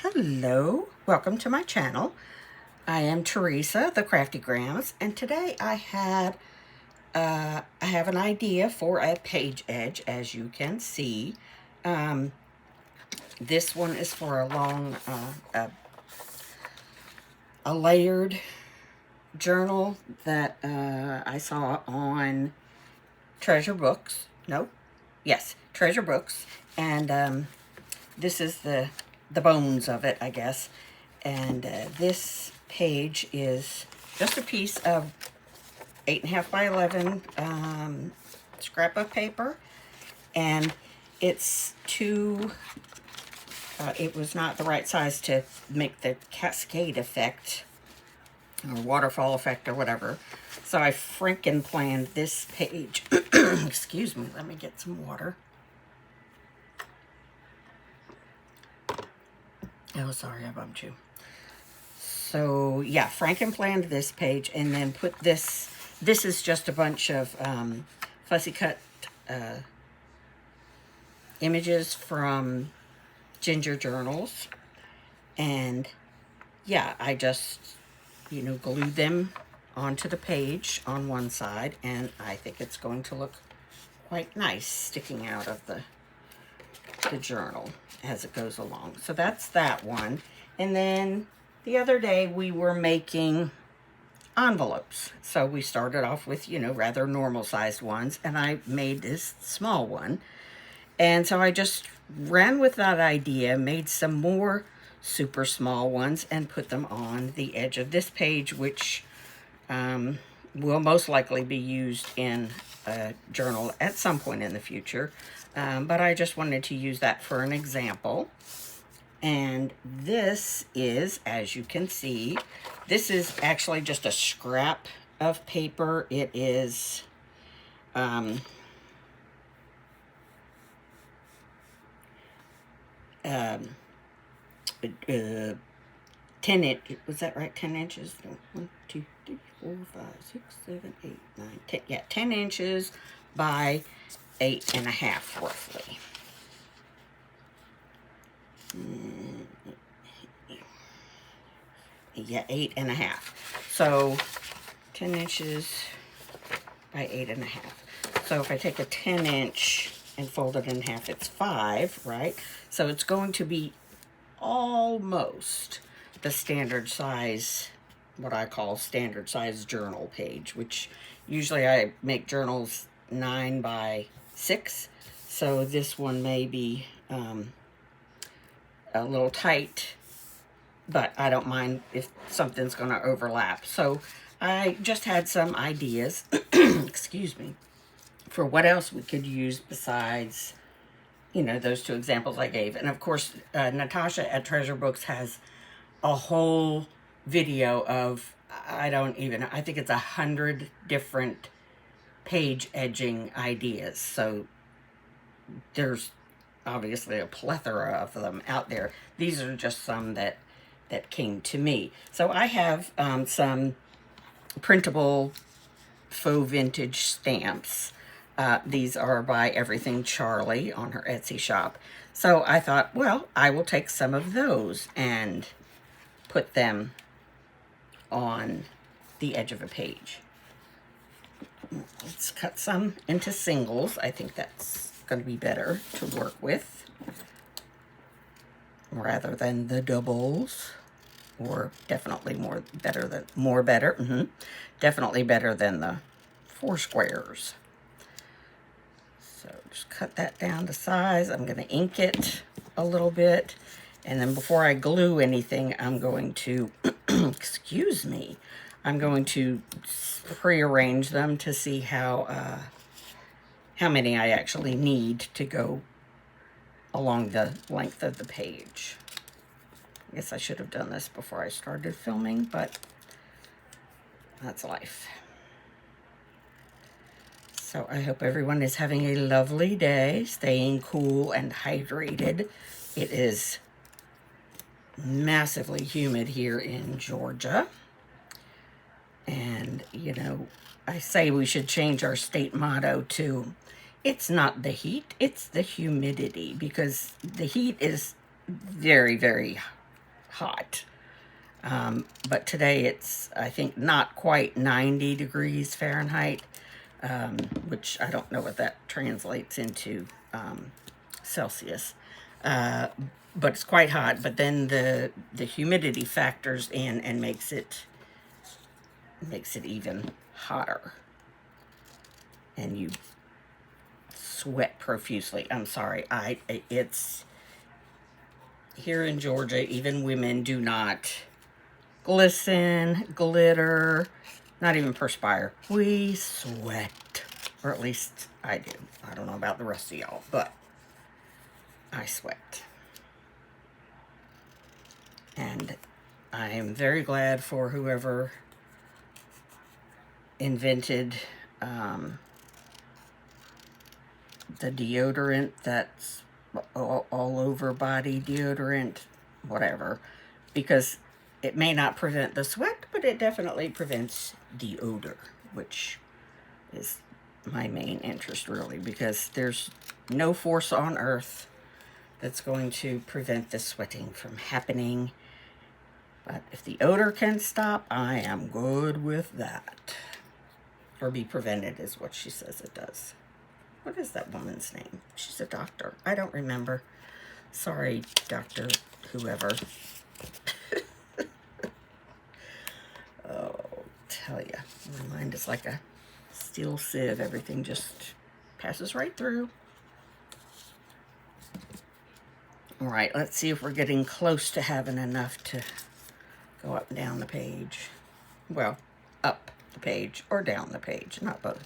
Hello, welcome to my channel. I am Teresa, the Crafty Grams, and today I have an idea for a page edge, as you can see. This one is for a long, a layered journal that I saw on Treasure Books. Nope, yes, Treasure Books, and this is the bones of it, I guess. And this page is just a piece of 8.5 by 11 scrapbook paper, and it's too, it was not the right size to make the cascade effect or waterfall effect or whatever. So I freaking planned this page. Excuse me, let me get some water. Oh, sorry, I bumped you. So yeah, Franken planned this page and then put this is just a bunch of fussy cut images from ginger journals. And yeah, I just, glued them onto the page on one side, and I think it's going to look quite nice sticking out of the journal as it goes along. So that's that one. And then the other day we were making envelopes. So we started off with, rather normal sized ones, and I made this small one. And so I just ran with that idea, made some more super small ones, and put them on the edge of this page, which will most likely be used in a journal at some point in the future. But I just wanted to use that for an example. And this is, as you can see, this is actually just a scrap of paper. It is 10 inch, was that right? 10 inches? No, 1, 2, 3, 4, 5, 6, 7, 8, 9, 10. Yeah, 10 inches by 8.5 roughly. Yeah, 8.5. So 10 inches by 8.5. So if I take a 10 inch and fold it in half, it's 5, right? So it's going to be almost the standard size, what I call standard size journal page, which usually I make journals 9 by 6. So this one may be a little tight, but I don't mind if something's going to overlap. So I just had some ideas, excuse me, for what else we could use besides, those two examples I gave. And of course, Natasha at Treasure Books has a whole video of, I think it's 100 different page edging ideas. So there's obviously a plethora of them out there. These are just some that came to me. So I have some printable faux vintage stamps. These are by Everything Charlie on her Etsy shop. So I thought, well, I will take some of those and put them on the edge of a page. Let's cut some into singles. I think that's going to be better to work with rather than the doubles, or definitely definitely better than the 4 squares. So just cut that down to size. I'm going to ink it a little bit, and then before I glue anything, I'm going to excuse me, I'm going to prearrange them to see how many I actually need to go along the length of the page. I guess I should have done this before I started filming, but that's life. So I hope everyone is having a lovely day, staying cool and hydrated. It is massively humid here in Georgia. And, I say we should change our state motto to, it's not the heat, it's the humidity, because the heat is very, very hot. But today it's, I think, not quite 90 degrees Fahrenheit, which I don't know what that translates into Celsius. But it's quite hot. But then the humidity factors in and makes it even hotter. And you sweat profusely. I'm sorry. It's here in Georgia, even women do not glisten, glitter, not even perspire. We sweat, or at least I do. I don't know about the rest of y'all, but I sweat. And I am very glad for whoever invented the deodorant that's all over body deodorant, whatever, because it may not prevent the sweat, but it definitely prevents the odor, which is my main interest, really, because there's no force on earth that's going to prevent the sweating from happening. But if the odor can stop, I am good with that. Or be prevented is what she says it does. What is that woman's name? She's a doctor. I don't remember. Sorry, Dr. Whoever. Oh, tell ya. My mind is like a steel sieve. Everything just passes right through. All right, let's see if we're getting close to having enough to go up and down the page. Well, up the page or down the page, not both.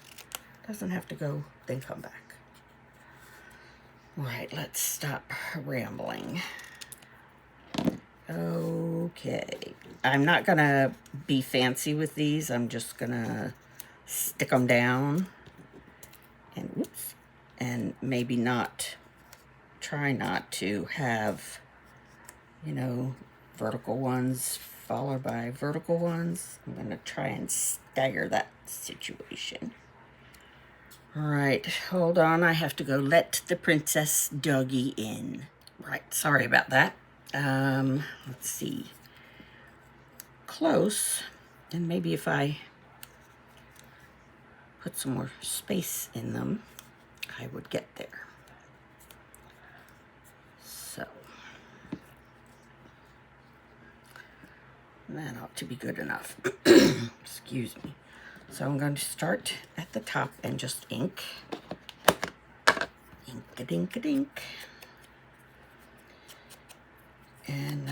Doesn't have to go, then come back. All right, let's stop rambling. Okay, I'm not gonna be fancy with these. I'm just gonna stick them down and whoops, and maybe try not to have, vertical ones followed by vertical ones. I'm gonna try and stagger that situation. All right, hold on. I have to go let the princess doggy in. Right, sorry about that. Let's see. Close, and maybe if I put some more space in them, I would get there. So, that ought to be good enough. Excuse me. So I'm going to start at the top and just ink. Ink-a-dink-a-dink. And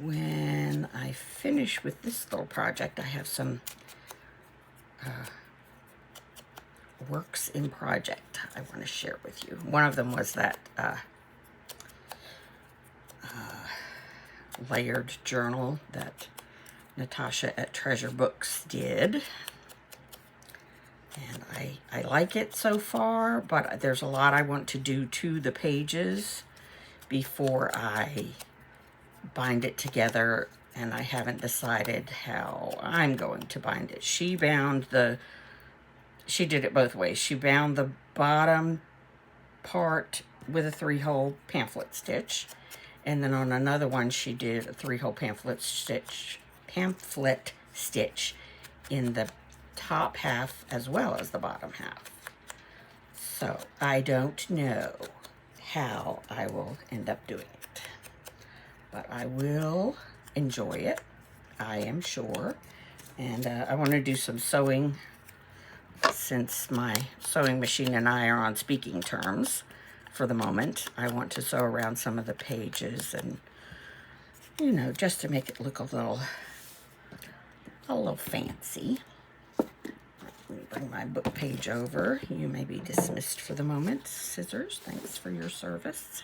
when I finish with this little project, I have some works in project I want to share with you. One of them was that layered journal that Natasha at Treasure Books did. And I like it so far, but there's a lot I want to do to the pages before I bind it together, and I haven't decided how I'm going to bind it. She did it both ways. She bound the bottom part with a 3-hole pamphlet stitch, and then on another one she did a 3-hole pamphlet stitch in the top half as well as the bottom half. So I don't know how I will end up doing it, but I will enjoy it, I am sure. And I want to do some sewing, since my sewing machine and I are on speaking terms for the moment. I want to sew around some of the pages, and just to make it look a little fancy. Let me bring my book page over. You may be dismissed for the moment. Scissors, thanks for your service.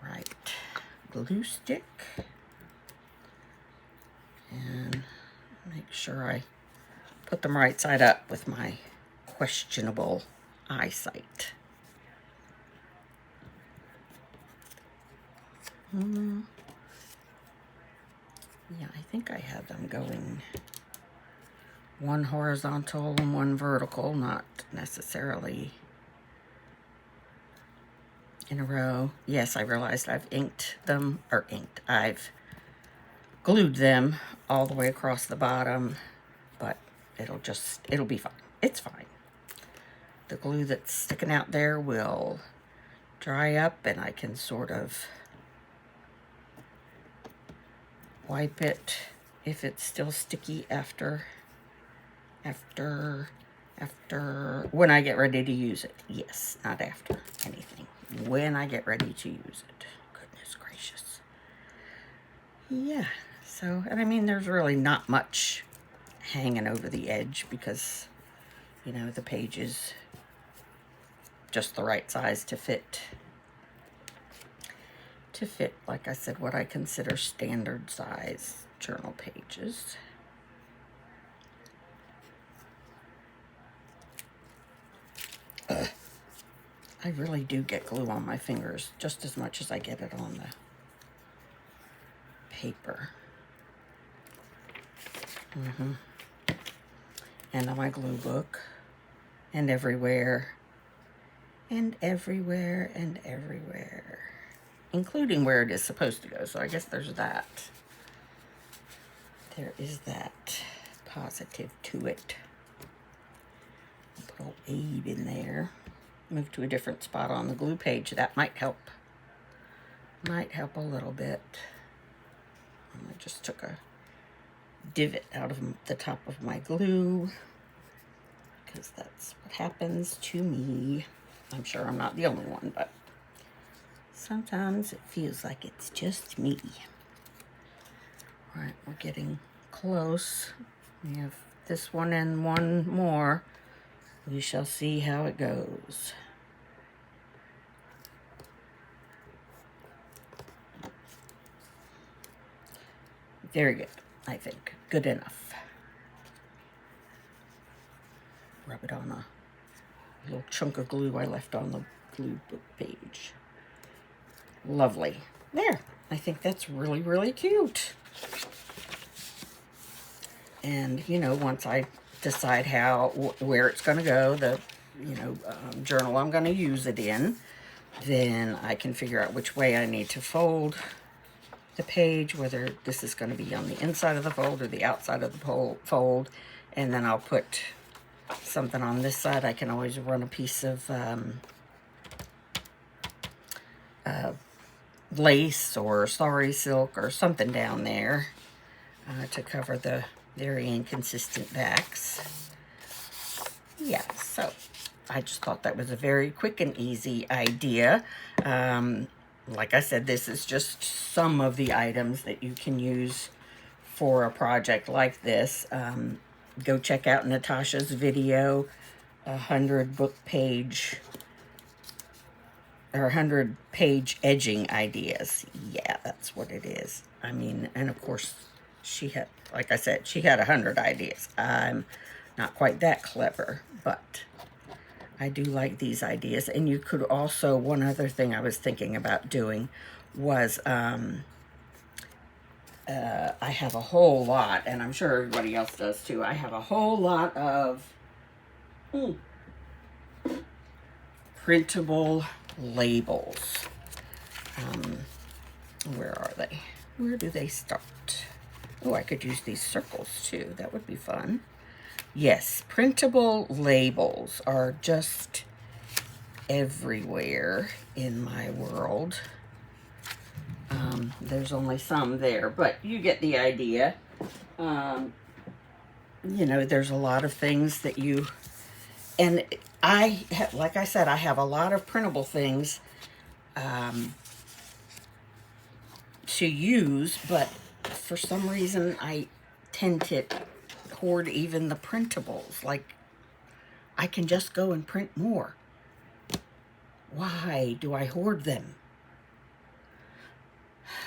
Right, glue stick. And make sure I put them right side up with my questionable eyesight. Yeah, I think I have them going one horizontal and one vertical, not necessarily in a row. Yes, I realized I've I've glued them all the way across the bottom, but it'll be fine. It's fine. The glue that's sticking out there will dry up and I can sort of wipe it if it's still sticky after when I get ready to use it. Yes, not after anything. When I get ready to use it. Goodness gracious. Yeah, so, and I mean, there's really not much hanging over the edge because, you know, the page is just the right size to fit, like I said, what I consider standard size journal pages. I really do get glue on my fingers just as much as I get it on the paper. And on my glue book, and everywhere, and everywhere, and everywhere, including where it is supposed to go. So I guess there's that. There is that positive to it. Put a little aid in there. Move to a different spot on the glue page. That might help. Might help a little bit. I just took a divot out of the top of my glue because that's what happens to me. I'm sure I'm not the only one, but sometimes it feels like it's just me. All right, we're getting close. We have this one and one more. We shall see how it goes. Very good, I think. Good enough. Rub it on a little chunk of glue I left on the glue book page. Lovely. There. I think that's really, really cute. And, you know, once I decide where it's going to go, the, journal I'm going to use it in, then I can figure out which way I need to fold the page, whether this is going to be on the inside of the fold or the outside of the fold, and then I'll put something on this side. I can always run a piece of lace or sari silk or something down there to cover the very inconsistent backs. Yeah, so I just thought that was a very quick and easy idea. Like I said, this is just some of the items that you can use for a project like this. Go check out Natasha's video, 100 page edging ideas. Yeah, that's what it is. I mean, and of course, she had, like I said, she had 100 ideas. I'm not quite that clever, but I do like these ideas. And you could also, one other thing I was thinking about doing was, I have a whole lot, and I'm sure everybody else does too. I have a whole lot of printable labels. Where are they? Where do they start? Oh, I could use these circles too. That would be fun. Yes, printable labels are just everywhere in my world. There's only some there, but you get the idea. There's a lot of things that and like I said, I have a lot of printable things to use, but for some reason I tend to hoard even the printables. Like, I can just go and print more. Why do I hoard them?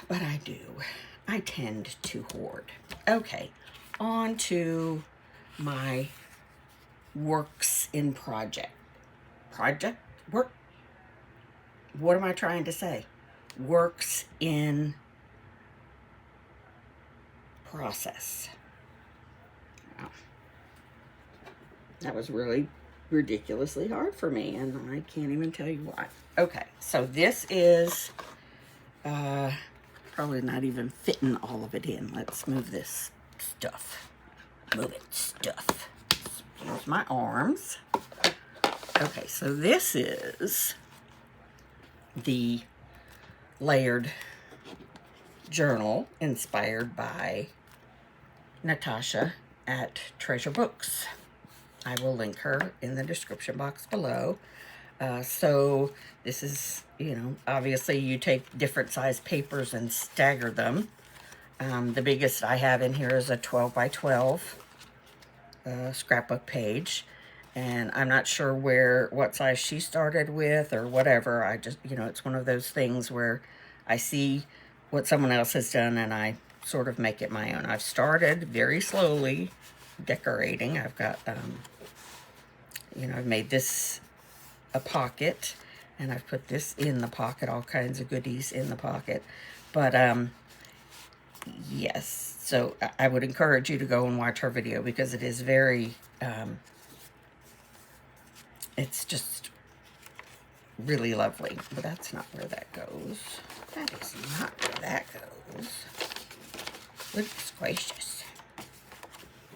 But I do. I tend to hoard. Okay, on to my works in project. Work? What am I trying to say? Works in process. Wow. That was really ridiculously hard for me, and I can't even tell you why. Okay, so this is probably not even fitting all of it in. Let's move this stuff. Move it, stuff. Here's my arms. Okay, so this is the layered journal inspired by Natasha at Treasure Books. I will link her in the description box below. So this is, you know, obviously you take different size papers and stagger them. The biggest I have in here is a 12 by 12 scrapbook page. And I'm not sure what size she started with or whatever. I just, you know, it's one of those things where I see what someone else has done and I sort of make it my own. I've started very slowly decorating. I've got, you know, I've made this a pocket and I've put this in the pocket, all kinds of goodies in the pocket. But, yes, so I would encourage you to go and watch her video because it is very, it's just really lovely. But that's not where that goes. That is not where that goes. Goodness gracious.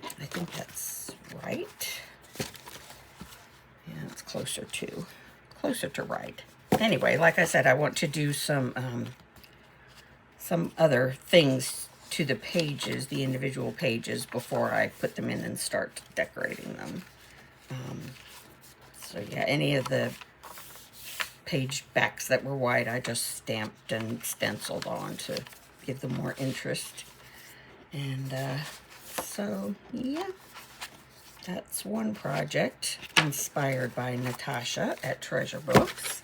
I think that's right. Yeah, it's closer to right. Anyway, like I said, I want to do some other things to the pages, the individual pages, before I put them in and start decorating them. So yeah, any of the page backs that were white, I just stamped and stenciled on to give them more interest. And so yeah, that's one project inspired by Natasha at Treasure Books.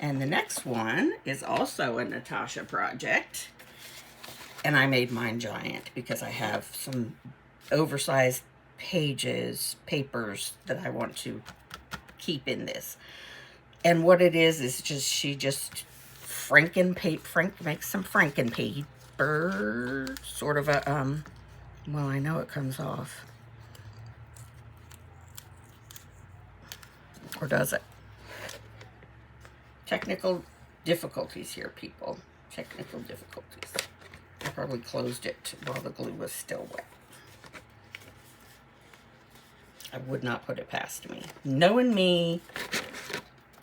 And the next one is also a Natasha project. And I made mine giant because I have some oversized papers that I want to keep in this. And what it is just, she just makes some Franken paper, sort of a, well, I know it comes off. Or does it? Technical difficulties here, people. Technical difficulties. I probably closed it while the glue was still wet. I would not put it past me. Knowing me,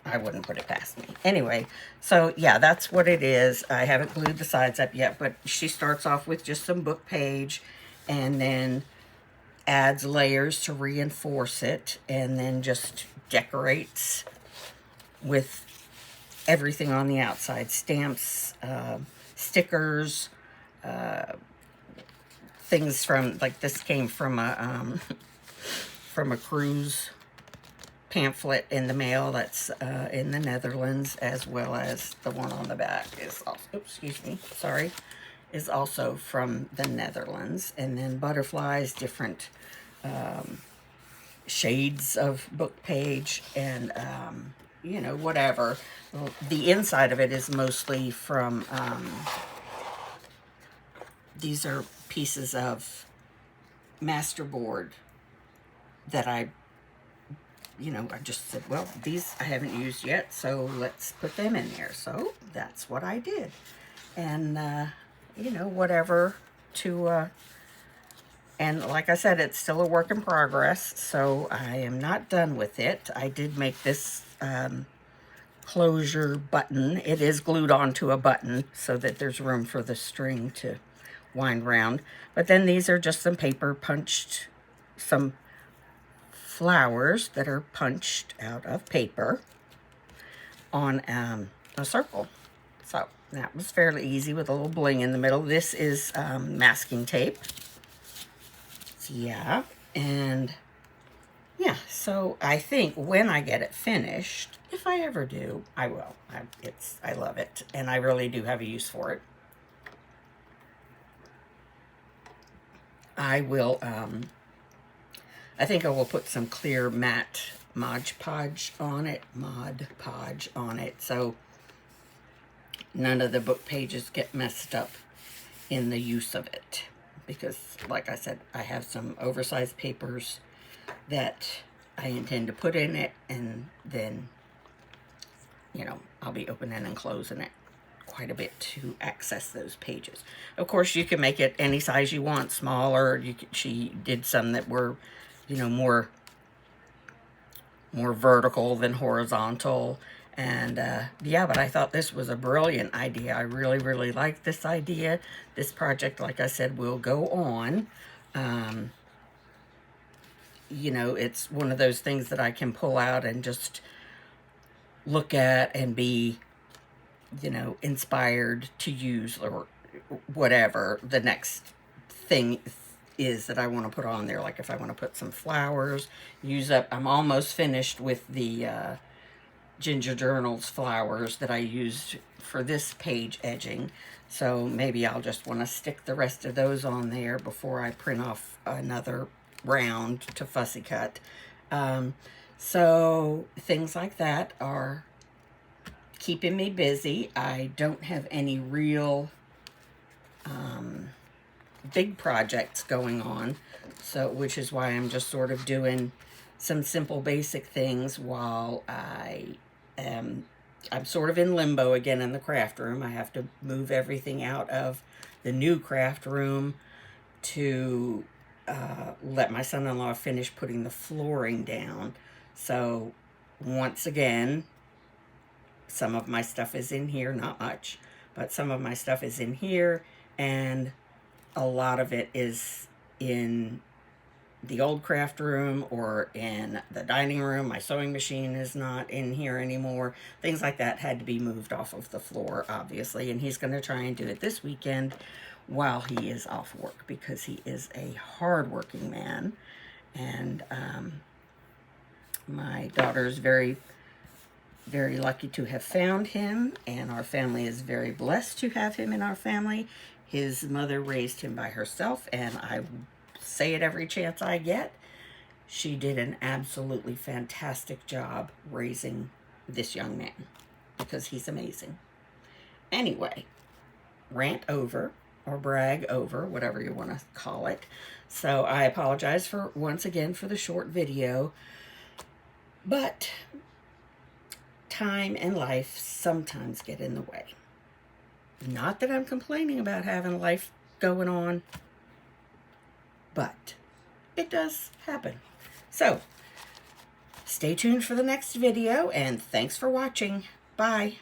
I wouldn't put it past me. Anyway, so yeah, that's what it is. I haven't glued the sides up yet, but she starts off with just some book page and then adds layers to reinforce it and then just decorates with everything on the outside. Stamps, stickers, things from, like this came from a cruise pamphlet in the mail that's in the Netherlands, as well as the one on the back is also, oops, excuse me, sorry, is also from the Netherlands. And then butterflies, different shades of book page, and you know, whatever. The inside of it is mostly from, these are pieces of masterboard that I just said, well, these I haven't used yet, so let's put them in there. So that's what I did. And, you know, whatever to, and like I said, it's still a work in progress, so I am not done with it. I did make this closure button. It is glued onto a button so that there's room for the string to wind round. But then these are just some paper punched, some flowers that are punched out of paper on a circle. So that was fairly easy with a little bling in the middle. This is masking tape. So, yeah, and yeah, so I think when I get it finished, if I ever do, I will. I love it, and I really do have a use for it. I will, I think I will put some clear matte Mod Podge on it, so none of the book pages get messed up in the use of it. Because, like I said, I have some oversized papers that I intend to put in it, and then, you know, I'll be opening and closing it quite a bit to access those pages. Of course, you can make it any size you want, smaller. She did some that were, you know, more vertical than horizontal. And yeah, but I thought this was a brilliant idea. I really, really like this idea. This project, like I said, will go on. You know, it's one of those things that I can pull out and just look at and be, you know, inspired to use, or whatever the next thing is that I want to put on there. Like if I want to put some flowers, use up, I'm almost finished with the Ginger Journals flowers that I used for this page edging. So maybe I'll just want to stick the rest of those on there before I print off another round to fussy cut. So things like that are keeping me busy. I don't have any real big projects going on, so which is why I'm just sort of doing some simple basic things while I'm sort of in limbo again in the craft room. I have to move everything out of the new craft room to let my son-in-law finish putting the flooring down. So once again, some of my stuff is in here, not much, but some of my stuff is in here, and a lot of it is in the old craft room or in the dining room. My sewing machine is not in here anymore. Things like that had to be moved off of the floor, obviously, and he's going to try and do it this weekend while he is off work, because he is a hard-working man. And my daughter is very, very lucky to have found him, and our family is very blessed to have him in our family. His mother raised him by herself, and I say it every chance I get. She did an absolutely fantastic job raising this young man, because he's amazing. Anyway, rant over, or brag over, whatever you want to call it. So I apologize for, once again, for the short video, but time and life sometimes get in the way. Not that I'm complaining about having life going on, but it does happen. So, stay tuned for the next video, and thanks for watching. Bye.